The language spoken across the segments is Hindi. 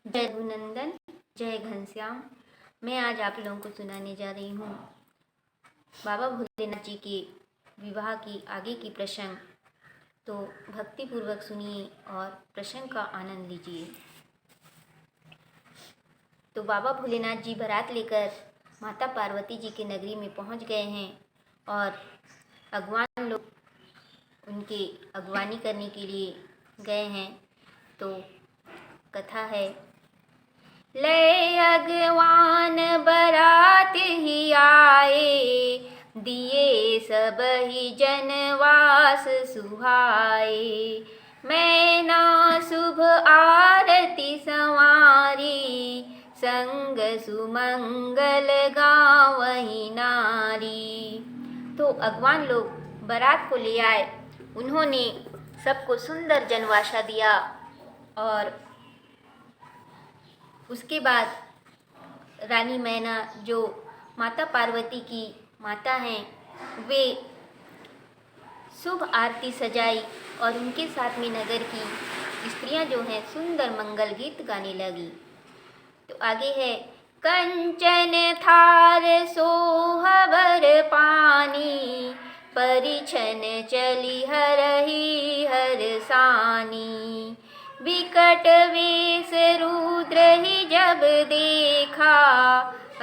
जय रघुनंदन, जय घनश्याम। मैं आज आप लोगों को सुनाने जा रही हूँ बाबा भोलेनाथ जी के विवाह की आगे की प्रसंग। तो भक्तिपूर्वक सुनिए और प्रसंग का आनंद लीजिए। तो बाबा भोलेनाथ जी बारात लेकर माता पार्वती जी के नगरी में पहुँच गए हैं और अगवान लोग उनके अगवानी करने के लिए गए हैं। तो कथा है, ले अगवान बारात ही आए, दिए सब ही जनवास सुहाए। मैना शुभ आरती संवारी, संग सुमंगल गावहीं नारी। तो अगवान लोग बारात को ले आए। उन्होंने सबको सुंदर जनवासा दिया और उसके बाद रानी मैना जो माता पार्वती की माता हैं, वे शुभ आरती सजाई और उनके साथ में नगर की स्त्रियां जो हैं सुंदर मंगल गीत गाने लगी। तो आगे है, कंचन थार सोहबर पानी, परिछन चली हरहि हरसानी। विकट वेश रुद्र ही जब देखा,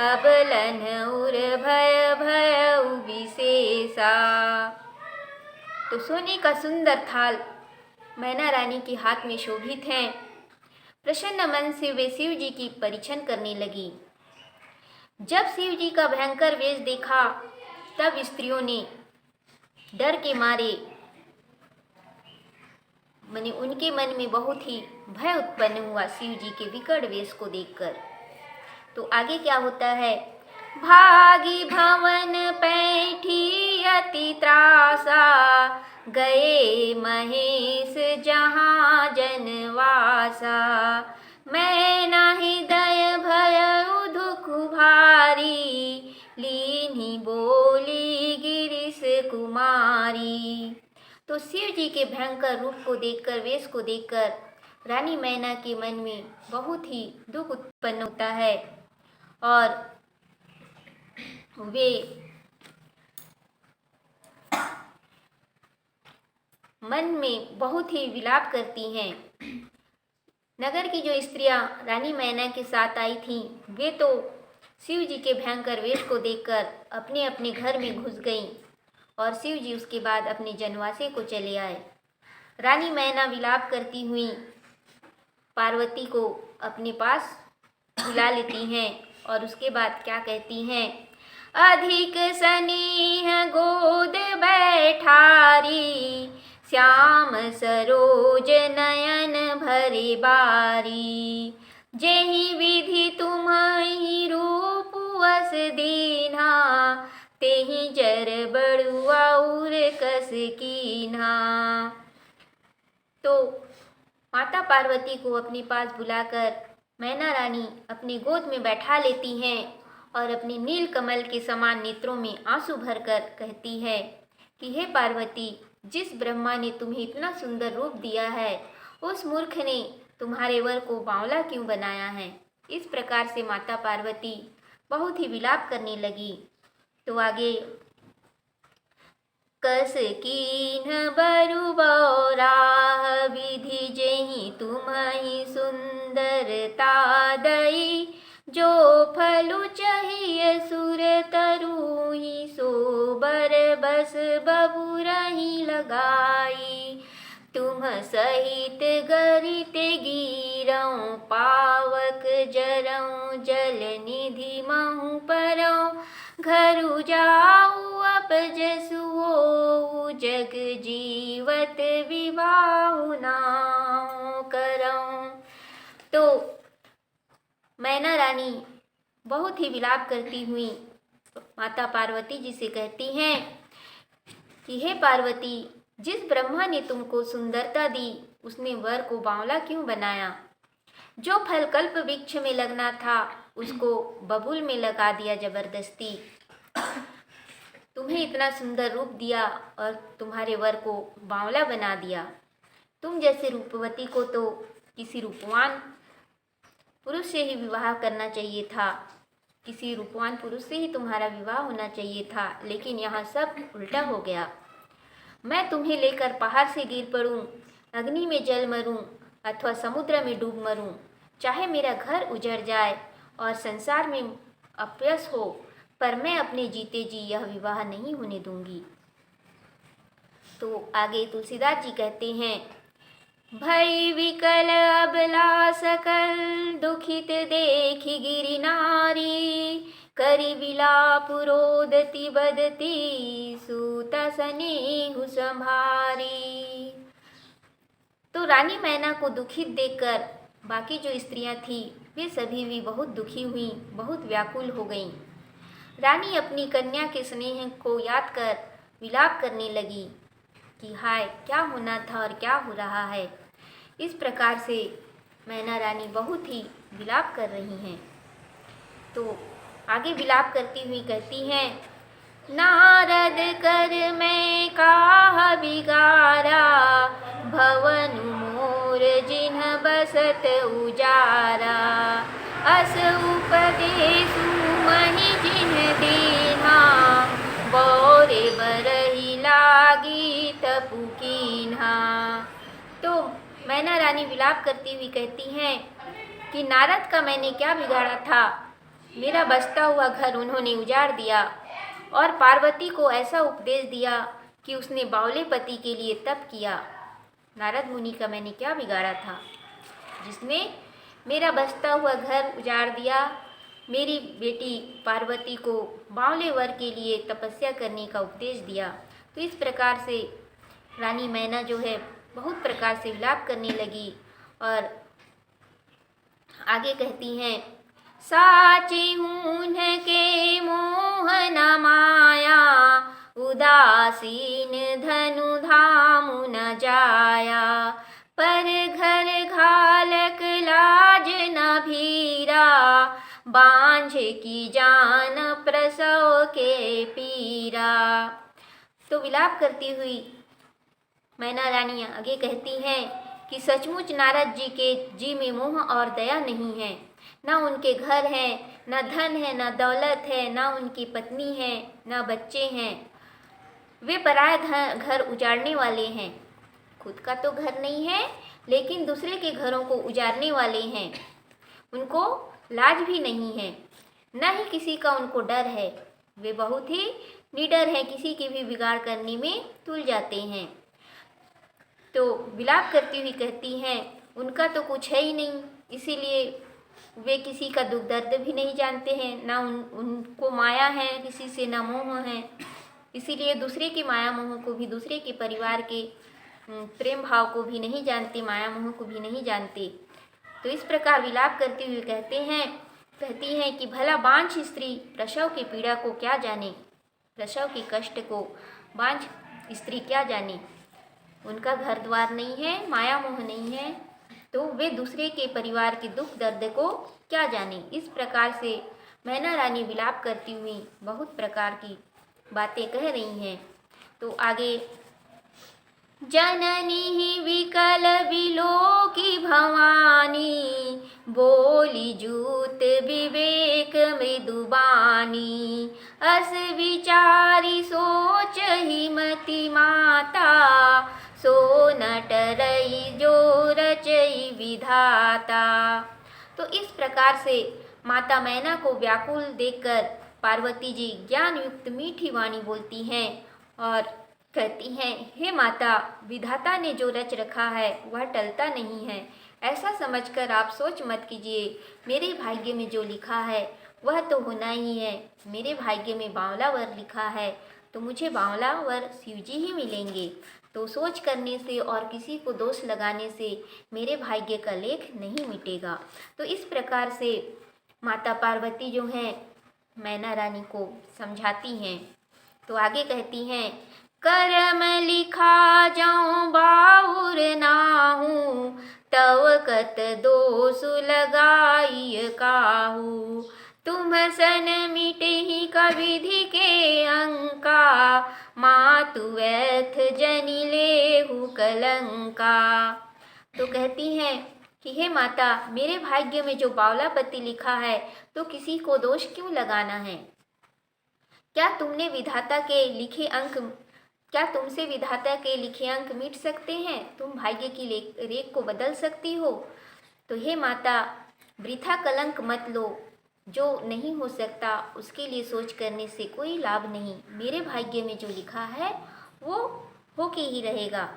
अबलन उर भय भयउ विशेषा। तो सोने का सुंदर थाल मैना रानी के हाथ में शोभित है। प्रसन्न मन से वे शिव जी की परिछन करने लगी। जब शिव जी का भयंकर वेश देखा, तब स्त्रियों ने डर के मारे उनके मन में बहुत ही भय उत्पन्न हुआ शिव जी के विकट वेश को देखकर। तो आगे क्या होता है, भागी भवन पैठी अति त्रासा, गए महेश जहाँ जनवासा। मैं नाही दय भय दुख भारी, लीनी बोली गिरिश कुमारी। तो शिव जी के भयंकर रूप को देखकर, वेश को देखकर रानी मैना के मन में बहुत ही दुख उत्पन्न होता है और वे मन में बहुत ही विलाप करती हैं। नगर की जो स्त्रियां रानी मैना के साथ आई थीं, वे तो शिव जी के भयंकर वेश को देखकर अपने अपने घर में घुस गईं और शिव जी उसके बाद अपने जनवासे को चले आए। रानी मैना विलाप करती हुई पार्वती को अपने पास बुला लेती हैं और उसके बाद क्या कहती हैं, अधिक स्नेह गोद बैठारी, श्याम सरोज नयन भरे बारी। जेहि विधि तुम्हि रूप वस दीन्हा, तेहि जर बड़ुआ उर कस कीन्हा। तो माता पार्वती को अपने पास बुलाकर मैना रानी अपनी गोद में बैठा लेती हैं और अपने नील कमल के समान नेत्रों में आंसू भरकर कहती है कि हे पार्वती, जिस ब्रह्मा ने तुम्हें इतना सुंदर रूप दिया है, उस मूर्ख ने तुम्हारे वर को बावला क्यों बनाया है। इस प्रकार से माता पार्वती बहुत ही विलाप करने लगी। तो आगे, कस कीन्ह बरु बौराह, विधि जेहि तुम्हि सुंदरता दई। जो फलु चाहिए सुर तरुहि, सो बर बस बबुरहि लगाई। तुम सहित गरित गिरऊँ, पावक जरऊँ, जल निधि महु परऊँ। घरु जाऊ अपजसु होऊ, जग जीवत विवाहु नाउ करऊँ। तो मैना रानी बहुत ही विलाप करती हुई माता पार्वती जी से कहती हैं कि हे पार्वती, जिस ब्रह्मा ने तुमको सुंदरता दी, उसने वर को बावला क्यों बनाया। जो फल कल्प वृक्ष में लगना था, उसको बबूल में लगा दिया जबरदस्ती। तुम्हें इतना सुंदर रूप दिया और तुम्हारे वर को बावला बना दिया। तुम जैसे रूपवती को तो किसी रूपवान पुरुष से ही विवाह करना चाहिए था, किसी रूपवान पुरुष से ही तुम्हारा विवाह होना चाहिए था, लेकिन यहाँ सब उल्टा हो गया। मैं तुम्हें लेकर पहाड़ से गिर पड़ूं, अग्नि में जल मरूं अथवा समुद्र में डूब मरूं, चाहे मेरा घर उजड़ जाए और संसार में अपयश हो, पर मैं अपने जीते जी यह विवाह नहीं होने दूंगी। तो आगे तुलसीदास जी कहते हैं, भई विकल अबला सकल दुखित देखी गिरि नारी, करि विलाप रोदती बदती सूता स्नेहु संभारी। तो रानी मैना को दुखित देखकर बाकी जो स्त्रियां थी वे सभी भी बहुत दुखी हुई, बहुत व्याकुल हो गईं। रानी अपनी कन्या के स्नेह को याद कर विलाप करने लगी कि हाय, क्या होना था और क्या हो रहा है। इस प्रकार से मैना रानी बहुत ही विलाप कर रही हैं। तो आगे विलाप करती हुई कहती हैं, नारद कर मैं काह बिगारा, भवन मोर जिन्ह बसत उजारा, अस उपदेशु महि जिन्ह दीन्हा, बौरे बरहि लागी तपु कीन्हा। तो मैना रानी विलाप करती हुई कहती हैं कि नारद का मैंने क्या बिगाड़ा था, मेरा बसता हुआ घर उन्होंने उजाड़ दिया और पार्वती को ऐसा उपदेश दिया कि उसने बावले पति के लिए तप किया। नारद मुनि का मैंने क्या बिगाड़ा था जिसने मेरा बसता हुआ घर उजाड़ दिया, मेरी बेटी पार्वती को बावले वर के लिए तपस्या करने का उपदेश दिया। तो इस प्रकार से रानी मैना जो है बहुत प्रकार से विलाप करने लगी और आगे कहती हैं, साचे हून के मोह न माया, उदासीन धनु धामु न जाया, पर घर घालक लाज न भीरा, बांझ की जान प्रसव के पीरा। तो विलाप करती हुई मैना रानी आगे कहती हैं कि सचमुच नारद जी के जी में मोह और दया नहीं है, ना उनके घर हैं, ना धन है, ना दौलत है, ना उनकी पत्नी है, ना बच्चे हैं। वे पराया घर उजाड़ने वाले हैं। खुद का तो घर नहीं है, लेकिन दूसरे के घरों को उजाड़ने वाले हैं। उनको लाज भी नहीं है, न ही किसी का उनको डर है। वे बहुत ही निडर हैं, किसी की भी बिगाड़ करने में तुल जाते हैं। तो विलाप करती हुई कहती हैं, उनका तो कुछ है ही नहीं, इसीलिए वे किसी का दुख दर्द भी नहीं जानते हैं, ना उनको माया है किसी से, ना मोह है। इसीलिए दूसरे की माया मोह को भी, दूसरे के परिवार के प्रेम भाव को भी नहीं जानते, माया मोह को भी नहीं जानते। तो इस प्रकार विलाप करते हुए कहती हैं कि भला बांझ स्त्री प्रसव की पीड़ा को क्या जाने, प्रसव के कष्ट को बांझ स्त्री क्या जाने। उनका घर द्वार नहीं है, माया मोह नहीं है, तो वे दूसरे के परिवार के दुख दर्द को क्या जाने। इस प्रकार से मैना रानी विलाप करती हुई बहुत प्रकार की बातें कह रही हैं। तो आगे, जननी विकल विलोकी भवानी, बोली जूत विवेक मृदुबानी, अस विचारी सोच ही मति माता, सो न टरई जो रचई विधाता। तो इस प्रकार से माता मैना को व्याकुल देखकर पार्वती जी ज्ञान युक्त मीठी वाणी बोलती हैं और कहती हैं, हे माता, विधाता ने जो रच रखा है वह टलता नहीं है। ऐसा समझकर आप सोच मत कीजिए, मेरे भाग्य में जो लिखा है वह तो होना ही है। मेरे भाग्य में बावला वर लिखा है तो मुझे बावला वर शिवजी ही मिलेंगे। तो सोच करने से और किसी को दोष लगाने से मेरे भाग्य का लेख नहीं मिटेगा। तो इस प्रकार से माता पार्वती जो हैं मैना रानी को समझाती हैं। तो आगे कहती हैं, करम लिखा जाऊं बाउर नाहू, तव कत दोष लगाई काहू, तुम सन मिटहि कविधि के अंका, मातु व्यथ जनि लेहु कलंका। तो कहती हैं कि हे माता, मेरे भाग्य में जो बावलापति लिखा है तो किसी को दोष क्यों लगाना है? क्या तुमसे विधाता के लिखे अंक मिट सकते हैं? तुम भाग्य की रेख को बदल सकती हो? तो हे माता, वृथा कलंक मत लो। जो नहीं हो सकता उसके लिए सोच करने से कोई लाभ नहीं। मेरे भाग्य में जो लिखा है वो होके ही रहेगा।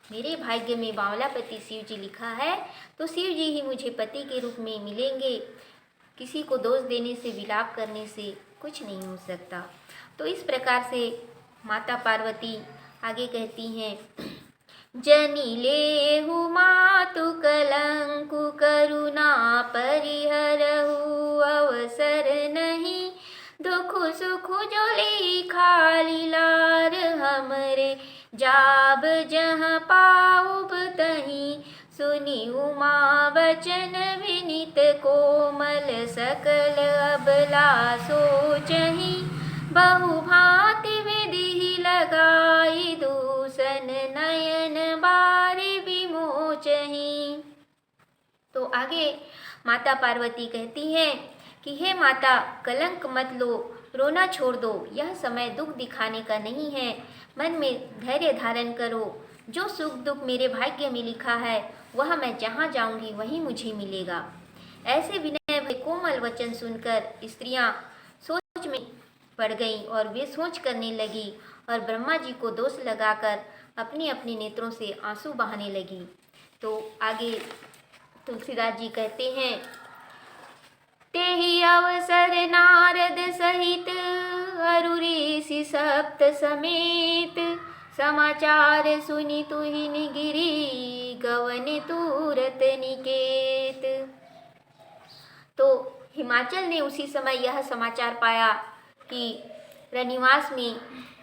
मेरे भाग्य में बावलापति शिव जी लिखा है तो शिव जी ही मुझे पति के रूप में मिलेंगे। किसी को दोष देने से, विलाप करने से कुछ नहीं हो सकता। तो इस प्रकार से माता पार्वती आगे कहती हैं, जनि लेहु मातु कलंकु करुणा परिहरहु अवसर नहीं। दुख सुख जो लिखा लीलार हमरे जाब जहाँ पाउब तहीं। सुनी उमा वचन विनीत कोमल सकल अबला सोचहि। बहु भांति विधि लगाई दूषण नयन बारि विमोचहि। तो आगे माता पार्वती कहती हैं कि हे माता, कलंक मत लो, रोना छोड़ दो। यह समय दुख दिखाने का नहीं है। मन में धैर्य धारण करो। जो सुख दुख मेरे भाग्य में लिखा है वह मैं जहाँ जाऊंगी वहीं मुझे मिलेगा। ऐसे विनय भरे कोमल वचन सुनकर स्त्रियां सोच में पड़ गईं और वे सोच करने लगी और ब्रह्मा जी को दोष लगाकर अपने अपने नेत्रों से आंसू बहाने लगी। तो आगे तुलसीदास जी कहते हैं, तेहि अवसर नारद सहित अरु ऋषि सप्त समेत। समाचार सुनि तुहिन गिरि गवन तुरत निकेत। तो हिमाचल ने उसी समय यह समाचार पाया कि रनिवास में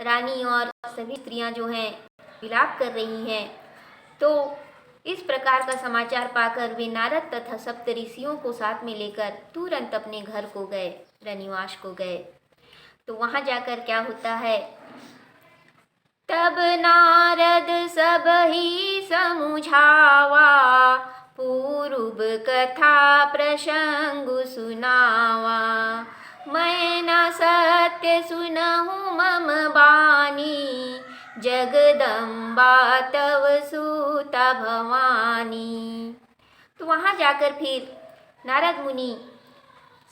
रानी और सभी स्त्रियां जो हैं विलाप कर रही हैं। तो इस प्रकार का समाचार पाकर वे नारद तथा सप्त ऋषियों को साथ में लेकर तुरंत अपने घर को गए, रनिवास को गए। तो वहां जाकर क्या होता है, तब नारद सब ही समुझावा। पूर्व कथा प्रसंग सुनावा। मैं न सत्य सुनहु मम बानी। जगदम्बा तव सुता भवानी। तो वहाँ जाकर फिर नारद मुनि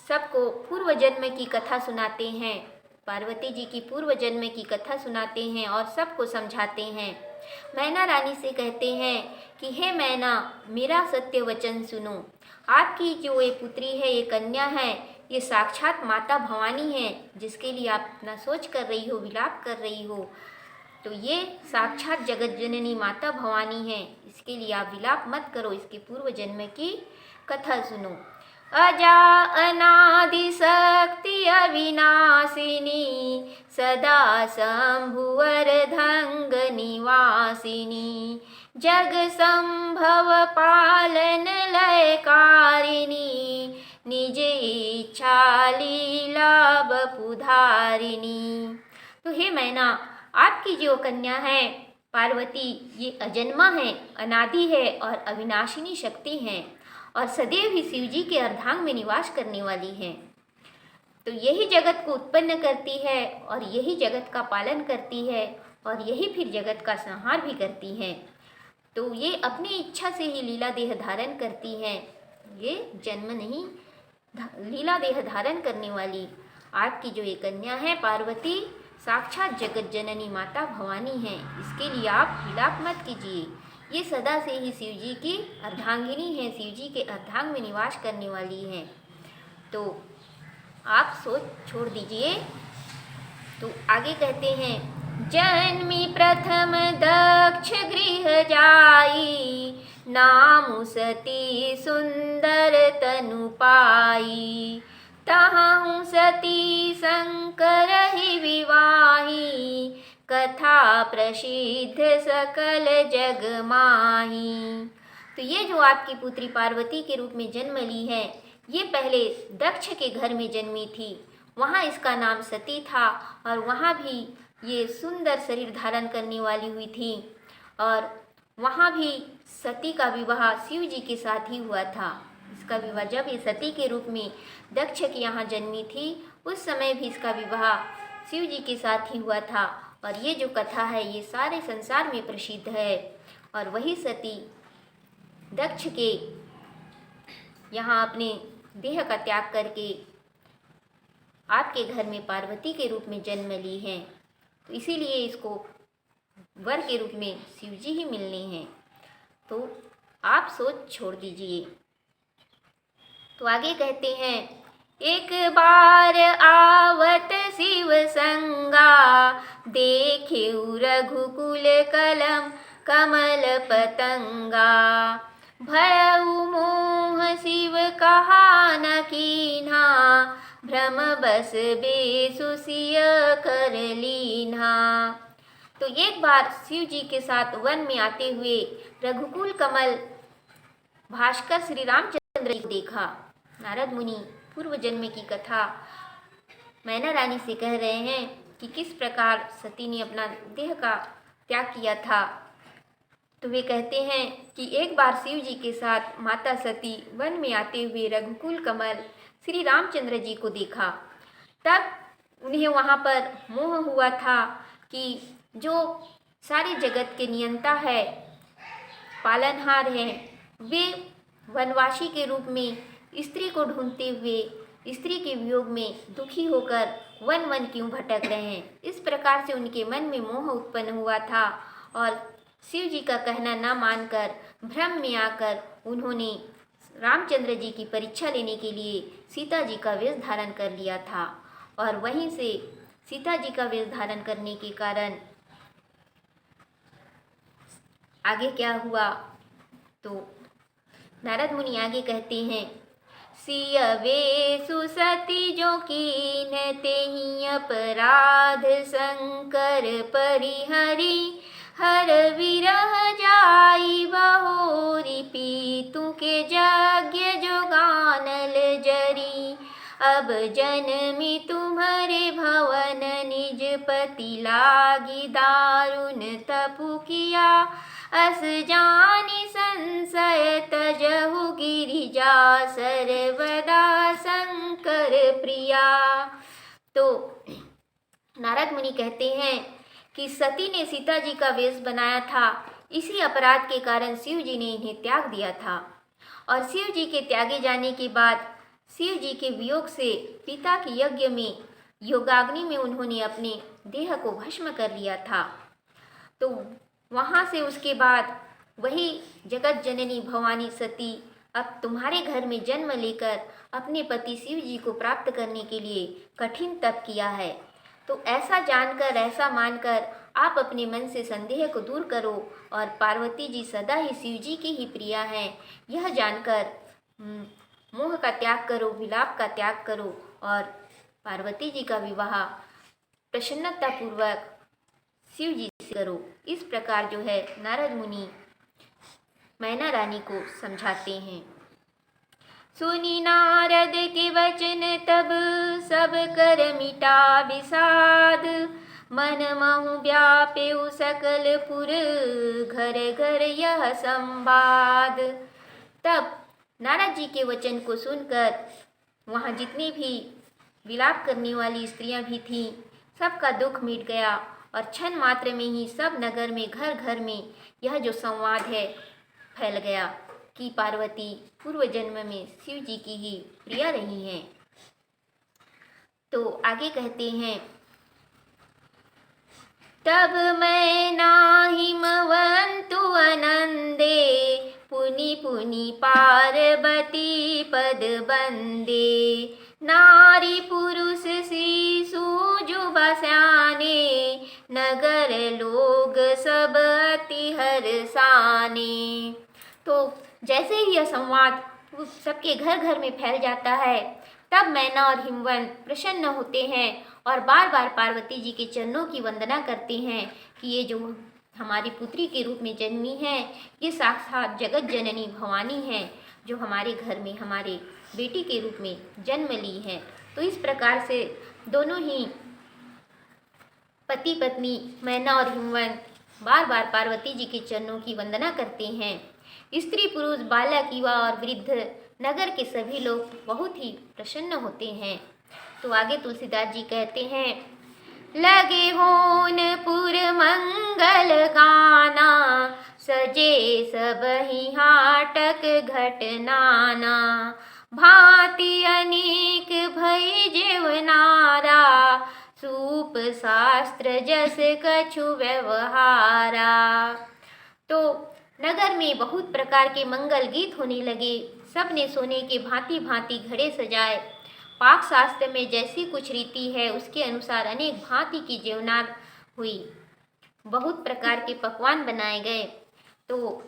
सबको पूर्व जन्म की कथा सुनाते हैं। पार्वती जी की पूर्व जन्म की कथा सुनाते हैं और सबको समझाते हैं। मैना रानी से कहते हैं कि हे मैना, मेरा सत्य वचन सुनो। आपकी जो ये पुत्री है, ये कन्या है, ये साक्षात माता भवानी है, जिसके लिए आप इतना सोच कर रही हो, विलाप कर रही हो। तो ये साक्षात जगत जननी माता भवानी है। इसके लिए आप विलाप मत करो, इसके पूर्व जन्म की कथा सुनो। अजा अनादि शक्ति अविनाशिनी। सदा शंभुवर धंग निवासिनी। जग संभव पालन लयकारिणी। निज इच्छा लीला बपुधारिणी। तो हे मैना, आपकी जो कन्या है पार्वती, ये अजन्मा है, अनादि है और अविनाशिनी शक्ति है और सदैव ही शिव जी के अर्धांग में निवास करने वाली है। तो यही जगत को उत्पन्न करती है और यही जगत का पालन करती है और यही फिर जगत का संहार भी करती है। तो ये अपनी इच्छा से ही लीला देह धारण करती है। ये जन्म नहीं, लीला देह धारण करने वाली आपकी जो ये कन्या है पार्वती, साक्षात जगत जननी माता भवानी है। इसके लिए आप विलाप मत कीजिए। ये सदा से ही शिव जी की अर्धांगिनी है, शिव जी के अर्धांग में निवास करने वाली है। तो आप सोच छोड़ दीजिए। तो आगे कहते हैं, जन्मी प्रथम दक्ष गृह जाई। नामु सती सुंदर तनु पाई। तहाँ सती शंकर ही विवाही। कथा प्रसिद्ध सकल जग माही। तो ये जो आपकी पुत्री पार्वती के रूप में जन्म ली है, ये पहले दक्ष के घर में जन्मी थी। वहाँ इसका नाम सती था और वहाँ भी ये सुंदर शरीर धारण करने वाली हुई थी और वहाँ भी सती का विवाह शिव जी के साथ ही हुआ था। इसका विवाह जब ये सती के रूप में दक्ष के यहाँ जन्मी थी, उस समय भी इसका विवाह शिव जी के साथ ही हुआ था। और ये जो कथा है ये सारे संसार में प्रसिद्ध है। और वही सती दक्ष के यहाँ अपने देह का त्याग करके आपके घर में पार्वती के रूप में जन्म ली हैं। तो इसीलिए इसको वर के रूप में शिव जी ही मिलने हैं। तो आप सोच छोड़ दीजिए। तो आगे कहते हैं, एक बार आवत शिव संगा, देखे रघुकुल कलम कमल पतंगा। भयउ मोह शिव कहा न कीन्हा, भ्रम बस बेसु सिय कर लीन्हा। तो एक बार शिव जी के साथ वन में आते हुए रघुकुल कमल भास्कर श्री रामचंद्र जी को देखा। नारद मुनि पूर्व जन्म की कथा मैना रानी से कह रहे हैं कि किस प्रकार सती ने अपना देह का त्याग किया था। तो वे कहते हैं कि एक बार शिव जी के साथ माता सती वन में आते हुए रघुकुल कमल श्री रामचंद्र जी को देखा। तब उन्हें वहाँ पर मोह हुआ था कि जो सारे जगत के नियंता है, पालनहार हैं, वे वनवासी के रूप में स्त्री को ढूंढते हुए स्त्री के वियोग में दुखी होकर वन वन क्यों भटक रहे हैं। इस प्रकार से उनके मन में मोह उत्पन्न हुआ था और शिव जी का कहना न मानकर भ्रम में आकर उन्होंने रामचंद्र जी की परीक्षा लेने के लिए सीता जी का वेश धारण कर लिया था। और वहीं से सीता जी का वेश धारण करने के कारण आगे क्या हुआ, तो नारद मुनि आगे कहते हैं, सिय वेशु सती जो कीन तेहि अपराध शंकर परिहरि, हर विरह जाई बहोरी पीतु के यज्ञ जो गानल जरी। अब जन्मी तुम्हारे भवन निज पति लागी, दारुण तपु किया अस जानी संशय तजहु गिरिजा, सर्वदा शंकर प्रिया। तो नारद मुनि कहते हैं कि सती ने सीता जी का वेश बनाया था, इसी अपराध के कारण शिव जी ने इन्हें त्याग दिया था। और शिव जी के त्यागे जाने के बाद शिव जी के वियोग से पिता के यज्ञ में योगाग्नि में उन्होंने अपने देह को भस्म कर लिया था। तो वहाँ से उसके बाद वही जगत जननी भवानी सती अब तुम्हारे घर में जन्म लेकर अपने पति शिव जी को प्राप्त करने के लिए कठिन तप किया है। तो ऐसा जानकर, ऐसा मानकर आप अपने मन से संदेह को दूर करो और पार्वती जी सदा ही शिव जी की ही प्रिया हैं, यह जानकर मोह का त्याग करो, विलाप का त्याग करो और पार्वती जी का विवाह प्रसन्नतापूर्वक शिव जी से करो। इस प्रकार जो है नारद मुनि मैना रानी को समझाते हैं। सुनी नारद के वचन तब सब कर मिटा विषाद, मन महु व्यापेउ सकल पुर घर घर यह संवाद। तब नारद जी के वचन को सुनकर वहाँ जितनी भी विलाप करने वाली स्त्रियां भी थीं, सबका दुख मिट गया और क्षण मात्र में ही सब नगर में, घर घर में यह जो संवाद है फैल गया कि पार्वती पूर्व जन्म में शिव जी की ही प्रिया रही हैं। तो आगे कहते हैं, तब मैं नाहिमवंतु आनंदे, पुनि पुनि पार्वती पद बंदे। नारी पुरुष शिशु जुबा स्याने, नगर लोग सब अति हर्षाने। तो जैसे ही यह संवाद सबके घर घर में फैल जाता है, तब मैना और हिमवंत प्रसन्न होते हैं और बार बार पार्वती जी के चरणों की वंदना करते हैं कि ये जो हमारी पुत्री के रूप में जन्मी है, ये साक्षात जगत जननी भवानी हैं, जो हमारे घर में हमारे बेटी के रूप में जन्म ली है। तो इस प्रकार से दोनों ही पति पत्नी मैना और हिमवंत बार बार पार्वती जी के चरणों की वंदना करते हैं स्त्री पुरुष बालक युवा और वृद्ध नगर के सभी लोग बहुत ही प्रसन्न होते हैं। तो आगे तुलसीदास जी कहते हैं, लगे होन पुर मंगल गाना, सजे सबहि हाटक घट नाना, भांति अनेक भई जेवनारा, सूप शास्त्र जस कछु व्यवहारा। तो नगर में बहुत प्रकार के मंगल गीत होने लगे। सब ने सोने के भांति भांति घड़े सजाए। पाक शास्त्र में जैसी कुछ रीति है उसके अनुसार अनेक भांति की जेवनार हुई। बहुत प्रकार के पकवान बनाए गए। तो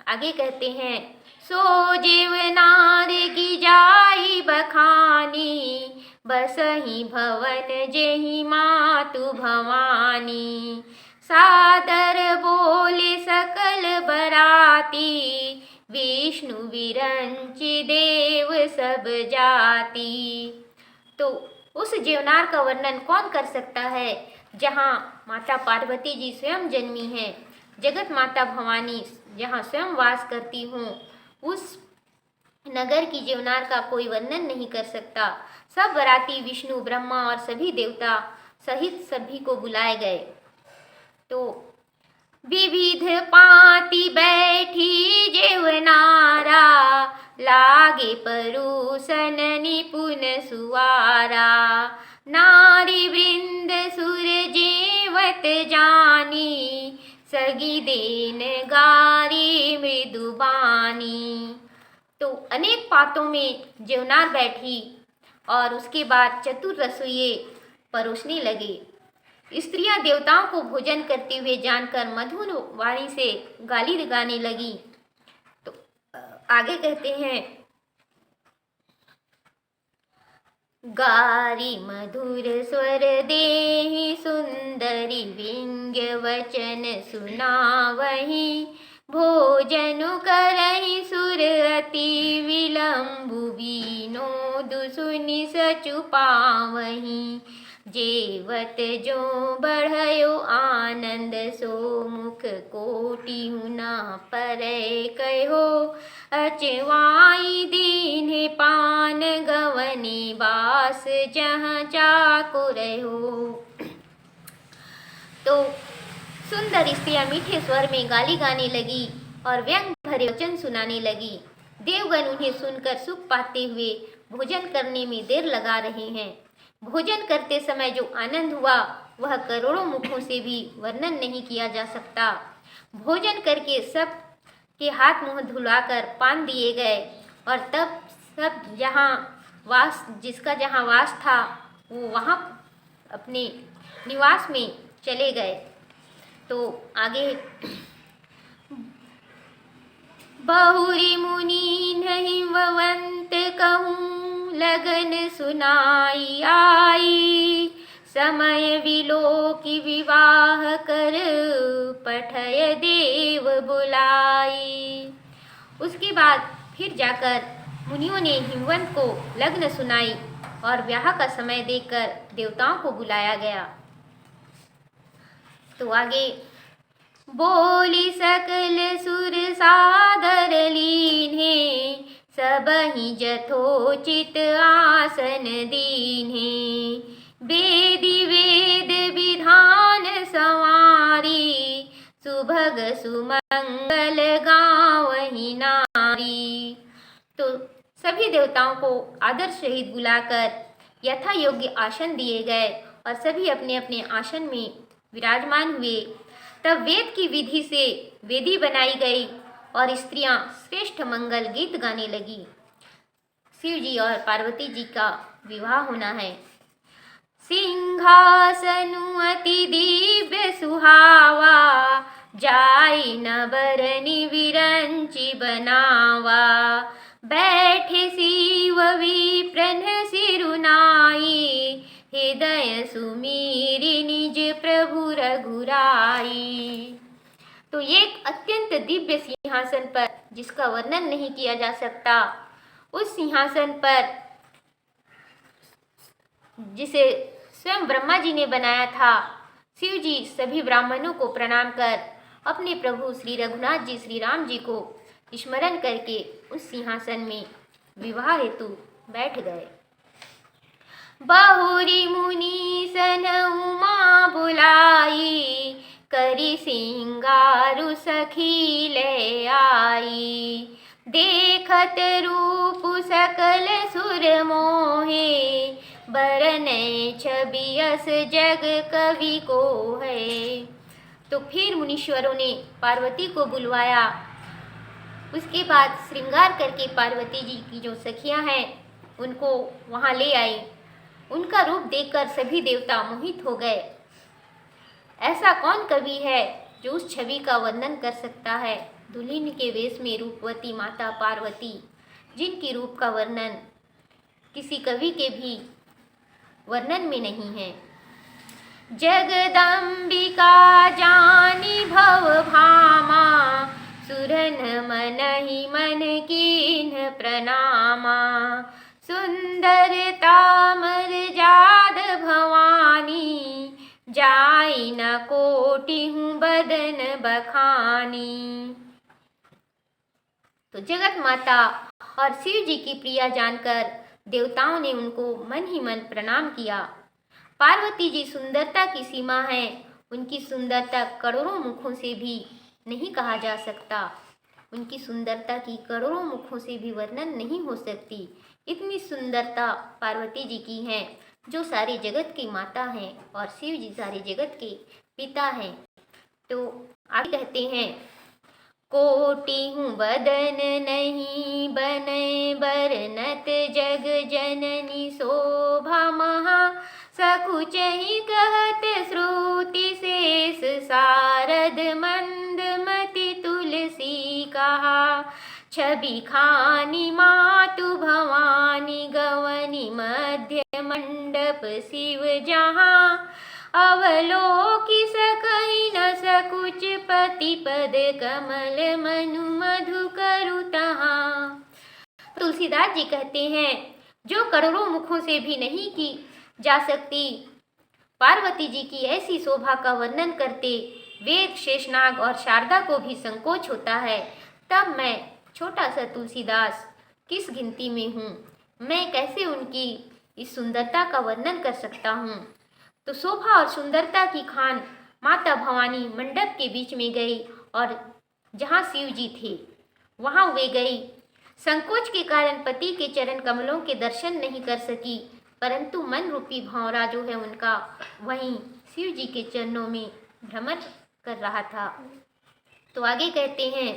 आगे कहते हैं, सो जेवनार की जाई बखानी, बसहि भवन जेहि मातु भवानी, सादर बोले सकल बराती, विष्णु विरंचि देव सब जाति। तो उस जेवनार का वर्णन कौन कर सकता है जहाँ माता पार्वती जी स्वयं जन्मी हैं, जगत माता भवानी जहाँ स्वयं वास करती हूँ, उस नगर की जेवनार का कोई वर्णन नहीं कर सकता। सब बराती विष्णु ब्रह्मा और सभी देवता सहित सभी को बुलाए गए। तो विविध पाती बैठी जेवनारा, लागे परूसन निपुण सुवारा, नारी वृंद सुर जेवत जानी, सगी देन गारी मृदुबानी। तो अनेक पातों में जेवनार बैठी और उसके बाद चतुर रसोइये परोसने लगे। स्त्रियां देवताओं को भोजन करते हुए जानकर मधुर वाणी से गाली गाने लगी। तो आगे कहते हैं, गारी मधुर स्वर देहि सुंदरी, व्यंग्य वचन सुनावहि, भोजनु करहि सुर अति विलंबु, विनोद सुनि सचु पावहि, जेवत जो बढ़यो आनंद, सो मुख कोटि न परै कहो, अचवाई दीन्हे पान गवनी, बास जहाँ चाको रहो। तो सुंदर स्त्रियां मीठे स्वर में गाली गाने लगी और व्यंग भरे वचन सुनाने लगी। देवगण उन्हें सुनकर सुख पाते हुए भोजन करने में देर लगा रहे हैं। भोजन करते समय जो आनंद हुआ वह करोड़ों मुखों से भी वर्णन नहीं किया जा सकता। भोजन करके सब के हाथ मुंह धुलाकर पान दिए गए और तब सब जिसका जहाँ वास था वो वहाँ अपने निवास में चले गए। तो आगे, बहुरी मुनि नहीं ववंत कहूँ, लगन सुनाई आई, समय विलोकी विवाह कर, पठय देव बुलाई। उसके बाद फिर जाकर मुनियों ने हिमवंत को लग्न सुनाई और ब्याह का समय देकर देवताओं को बुलाया गया। तो आगे, बोली सकल सुर सादर लीन्हे, सबहि जथोचित आसन दीन्हे, वेदी वेद विधान संवारी, सुभग सुमंगल गावहि नारी। तो सभी देवताओं को आदर सहित बुलाकर यथा योग्य आसन दिए गए और सभी अपने अपने आसन में विराजमान हुए। तब वेद की विधि से वेदी बनाई गई और स्त्रियां श्रेष्ठ मंगल गीत गाने लगी। शिव जी और पार्वती जी का विवाह होना है। सिंहासनु अति दिव्य सुहावा, जाई न बरनि विरंचि बनावा, बैठे शिव विप्रन सिरुनाई, हृदय सुमीरि निज प्रभु रघुराई। तो एक अत्यंत दिव्य सिंहासन पर जिसका वर्णन नहीं किया जा सकता, उस सिंहासन पर जिसे स्वयं ब्रह्मा जी ने बनाया था, शिव जी सभी ब्राह्मणों को प्रणाम कर अपने प्रभु श्री रघुनाथ जी श्री राम जी को स्मरण करके उस सिंहासन में विवाह हेतु बैठ गए। बहुरी मुनि सन उमा बुलाई, करी सिंगारु सखी ले आई। देखत रूप सकल सुर मोहे, बरनै छवि अस जग कवि को है। तो फिर मुनीश्वरों ने पार्वती को बुलवाया। उसके बाद श्रृंगार करके पार्वती जी की जो सखियां हैं उनको वहां ले आई। उनका रूप देखकर सभी देवता मोहित हो गए। ऐसा कौन कवि है जो उस छवि का वर्णन कर सकता है? दुल्हन के वेश में रूपवती माता पार्वती, जिनकी रूप का वर्णन किसी कवि के भी वर्णन में नहीं है। जगदम्बिका जानी भव भामा, सुरन मनहि मन कीन्ह प्रणामा। सुंदरता मर्याद भवानी, जाई न कोटिहु बदन बखानी। तो जगत माता और शिव जी की प्रिया जानकर देवताओं ने उनको मन ही मन प्रणाम किया। पार्वती जी सुंदरता की सीमा है। उनकी सुंदरता करोड़ों मुखों से भी नहीं कहा जा सकता। उनकी सुंदरता की करोड़ों मुखों से भी वर्णन नहीं हो सकती। इतनी सुंदरता पार्वती जी की है, जो सारे जगत की माता हैं और शिव जी सारे जगत के पिता हैं। तो आगे कहते हैं, कोटिहु बदन नहीं बनै बरनत, जग जननी शोभा महा। सकुचहि कहत श्रुति शेष, सारद मंदमति तुलसी कहा। छवि खानी मातु भवानी, गवनी मध्य मंडप शिव जहाँ। अवलोकि सकहि न सकुच, पति पद कमल मनु मधु करु तहाँ। तुलसीदास जी कहते हैं, जो करोड़ों मुखों से भी नहीं की जा सकती पार्वती जी की ऐसी शोभा का वर्णन करते वेद, शेषनाग और शारदा को भी संकोच होता है, तब मैं छोटा सा तुलसीदास किस गिनती में हूँ? मैं कैसे उनकी इस सुंदरता का वर्णन कर सकता हूँ? तो शोभा और सुंदरता की खान माता भवानी मंडप के बीच में गई और जहाँ शिव जी थे वहाँ वे गई। संकोच के कारण पति के चरण कमलों के दर्शन नहीं कर सकी, परंतु मन रूपी भंवरा जो है उनका वहीं शिव जी के चरणों में भ्रमण कर रहा था। तो आगे कहते हैं,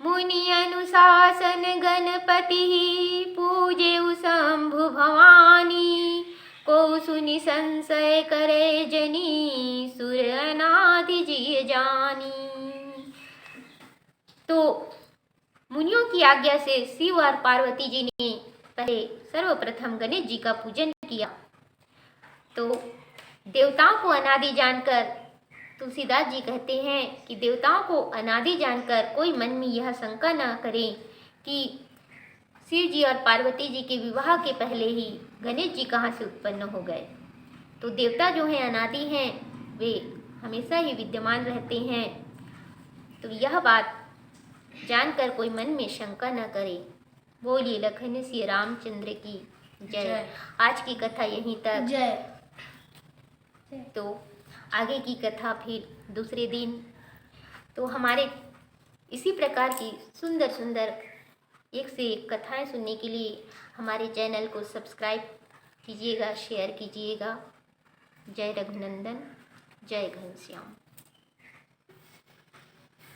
मुनि अनुशासन गणपति, पूजे शंभु भवानी। को सुनि संशय करे जनी, सुर अनादि जिय जानी। तो मुनियों की आज्ञा से शिव और पार्वती जी ने पहले सर्वप्रथम गणेश जी का पूजन किया। तो देवताओं को अनादि जानकर तुलसीदास जी कहते हैं कि देवताओं को अनादि जानकर कोई मन में यह शंका न करे कि शिव जी और पार्वती जी के विवाह के पहले ही गणेश जी कहाँ से उत्पन्न हो गए। तो देवता जो हैं अनादि हैं, वे हमेशा ही विद्यमान रहते हैं। तो यह बात जानकर कोई मन में शंका न करे। बोलिए लखन सिया रामचंद्र की जय। आज की कथा यहीं तक। जय। तो आगे की कथा फिर दूसरे दिन। तो हमारे इसी प्रकार की सुंदर सुंदर एक से एक कथाएं सुनने के लिए हमारे चैनल को सब्सक्राइब कीजिएगा, शेयर कीजिएगा। जय रघुनंदन, जय घनश्याम।